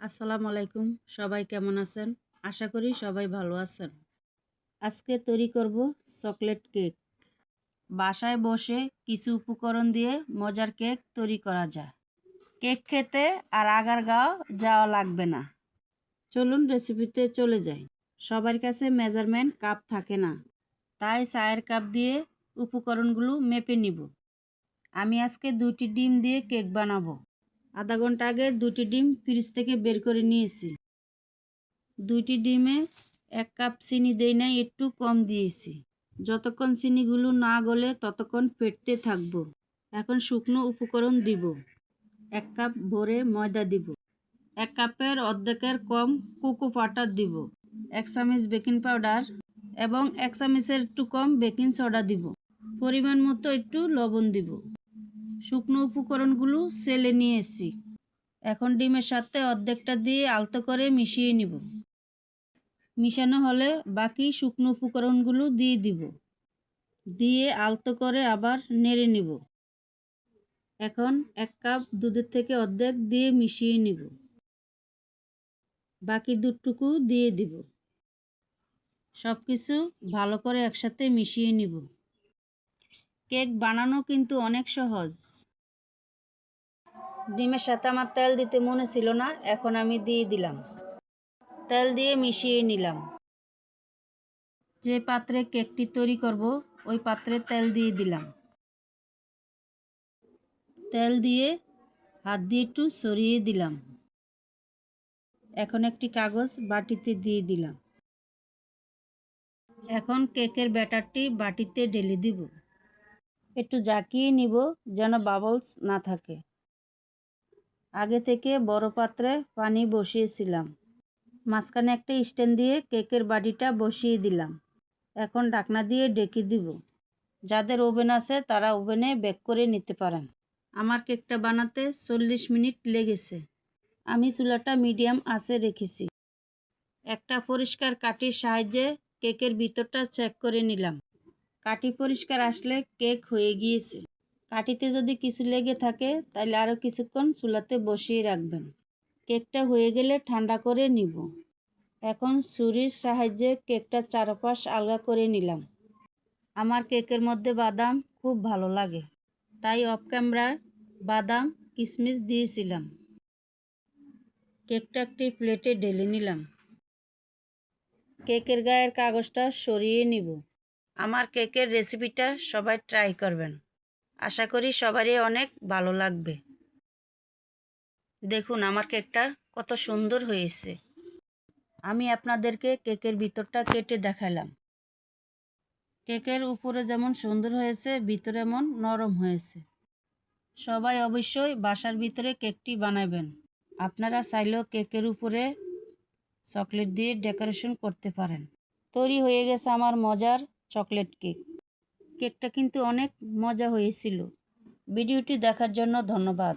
আসসালামু আলাইকুম। সবাই কেমন আছেন? আশা করি সবাই ভালো আছেন। আজকে তৈরি করব চকলেট কেক। বাসায় বসে কিছু উপকরণ দিয়ে মজার কেক তৈরি করা যায়। কেক খেতে আর আগারগাঁও যাওয়া লাগবে না। চলুন রেসিপিতে চলে যাই। সবার কাছে মেজারমেন্ট কাপ থাকে না, তাই চায়ের কাপ দিয়ে উপকরণগুলো মেপে নিব। আমি আজকে 2টি ডিম দিয়ে কেক বানাবো। আধা ঘন্টা আগে 2টি ডিম ফ্রিজ থেকে বের করে নিয়েছি। 2টি ডিমে 1 কাপ চিনি দেই নাই, একটু কম দিয়েছি। যতক্ষণ চিনিগুলো না গলে ততক্ষণ ফেটতে থাকবো। এখন শুকনো উপকরণ দিব। 1 কাপ ভরে ময়দা দিব। 1 কাপের অর্ধেকের কম কোকো পাউডার দিব। 1 চামচ বেকিং পাউডার এবং 1 চামচের একটু কম বেকিং সোডা দিব। পরিমাণ মতো একটু লবণ দিব। শুকনো উপকরণগুলো ছেলে নিয়েছি। এখন ডিমের সাথে অর্ধেকটা দিয়ে আলতো করে মিশিয়ে নিব। মিশানো হলে বাকি শুকনো উপকরণগুলো দিয়ে দিব। দিয়ে আলতো করে আবার নেড়ে নিব। এখন 1 কাপ দুধের থেকে অর্ধেক দিয়ে মিশিয়ে নিব। বাকি দুধটুকু দিয়ে দিব। সব কিছু ভালো করে একসাথে মিশিয়ে নিব। কেক বানানো কিন্তু অনেক সহজ। ডিমের সাথে আমার তেল দিতে মনে ছিল না, এখন আমি দিয়ে দিলাম। তেল দিয়ে মিশিয়ে নিলাম। যে পাত্রে কেকটি তৈরি করব ওই পাত্রে তেল দিয়ে দিলাম। তেল দিয়ে হাত দিয়ে একটু সরিয়ে দিলাম। এখন একটি কাগজ বাটিতে দিয়ে দিলাম। এখন কেকের ব্যাটারটি বাটিতে ঢেলে দিব। একটু জাকিয়ে নিব যেন বাবলস না থাকে। আগে থেকে বড় পাত্রে পানি বসিয়েছিলাম। মাঝখানে একটা স্ট্যান্ড দিয়ে কেকের বাটিটা বসিয়ে দিলাম। এখন ঢাকনা দিয়ে ঢেকে দিব। যাদের ওভেন আছে তারা ওভেনে বেক করে নিতে পারেন। আমার কেকটা বানাতে 40 মিনিট লেগেছে। আমি চুলাটা মিডিয়াম আঁচে রেখেছি। একটা পরিষ্কার কাঠির সাহায্যে কেকের ভিতরটা চেক করে নিলাম। কাঠি পরিষ্কার আসলে কেক হয়ে গিয়েছে। কাঠিতে যদি কিছু লেগে থাকে তাহলে আরও কিছুক্ষণ চুলাতে বসিয়ে রাখবেন। কেকটা হয়ে গেলে ঠান্ডা করে নিব। এখন ছুরির সাহায্যে কেকটা চারপাশ আলগা করে নিলাম। আমার কেকের মধ্যে বাদাম খুব ভালো লাগে, তাই অফ ক্যামেরায় বাদাম কিশমিশ দিয়েছিলাম। কেকটা একটি প্লেটে ঢেলে নিলাম। কেকের গায়ের কাগজটা সরিয়ে নিব। আমার কেকের রেসিপিটা সবাই ট্রাই করবেন। আশা করি সবারই অনেক ভালো লাগবে। দেখুন আমার কেকটা কত সুন্দর হয়েছে। আমি আপনাদেরকে কেকের ভিতরটা কেটে দেখালাম। কেকের উপরে যেমন সুন্দর হয়েছে, ভিতরে এমন নরম হয়েছে। সবাই অবশ্যই বাসার ভিতরে কেকটি বানাবেন। আপনারা চাইলেও কেকের উপরে চকলেট দিয়ে ডেকোরেশন করতে পারেন। তৈরি হয়ে গেছে আমার মজার চকলেট কেক। কেকটা কিন্তু অনেক মজা হয়েছিল। ভিডিওটি দেখার জন্য ধন্যবাদ।